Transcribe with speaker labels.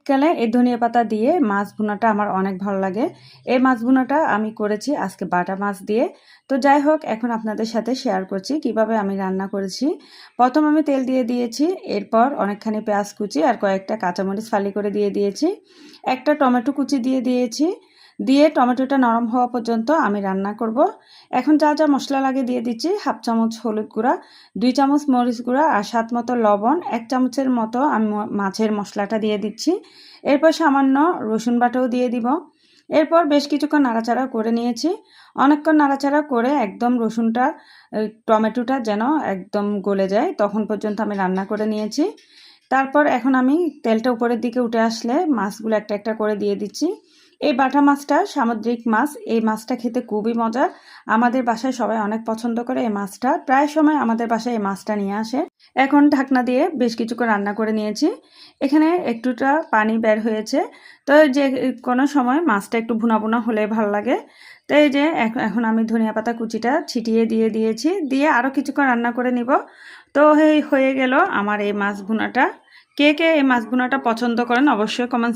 Speaker 1: শীতকালে এই ধনিয়া পাতা দিয়ে মাছ ভুনাটা আমার অনেক ভালো লাগে। এই মাছ ভুনাটা আমি করেছি আজকে বাটা মাছ দিয়ে। তো যাই হোক, এখন আপনাদের সাথে শেয়ার করছি কিভাবে আমি রান্না করেছি। প্রথম আমি তেল দিয়ে দিয়েছি, এরপর অনেকখানি পেঁয়াজ কুচি আর কয়েকটা কাঁচামরিচ ফালি করে দিয়ে দিয়েছি, একটা টমেটো কুচি দিয়ে দিয়েছি। দিয়ে টমেটোটা নরম হওয়া পর্যন্ত আমি রান্না করব। এখন যা যা মশলা লাগে দিয়ে দিচ্ছি, 1/2 চামচ হলুদ গুঁড়া, 2 চামচ মরিচ গুঁড়া আর স্বাদ মতো লবণ, 1 চামচের মতো আমি মাছের মশলাটা দিয়ে দিচ্ছি। এরপর সামান্য রসুন বাটাও দিয়ে দিব। এরপর বেশ কিছুক্ষণ নাড়াচাড়া করে নিয়েছি। অনেকক্ষণ নাড়াচাড়া করে একদম রসুনটা টমেটোটা যেন একদম গলে যায় তখন পর্যন্ত আমি রান্না করে নিয়েছি। তারপর এখন আমি তেলটা উপরের দিকে উঠে আসলে মাছগুলো একটা একটা করে দিয়ে দিচ্ছি। এই বাটা মাছটা সামুদ্রিক মাছ, এই মাছটা খেতে খুবই মজা। আমাদের বাসায় সবাই অনেক পছন্দ করে এই মাছটা, প্রায় সময় আমাদের বাসায় এই মাছটা নিয়ে আসে। এখন ঢাকনা দিয়ে বেশ কিছুক্ষণ রান্না করে নিয়েছি। এখানে একটুটা পানি বের হয়েছে। তো যে কোনো সময় মাছটা একটু ভুনা ভুনা হলে ভালো লাগে। তো এই যে এখন আমি ধনিয়া পাতা কুচিটা ছিটিয়ে দিয়ে দিয়েছি, দিয়ে আরও কিছুক্ষণ রান্না করে নিব। তো হয়ে গেল আমার এই মাছ ভুনাটা। কে কে এই মাছ ভুনাটা পছন্দ করেন অবশ্যই কমেন্টস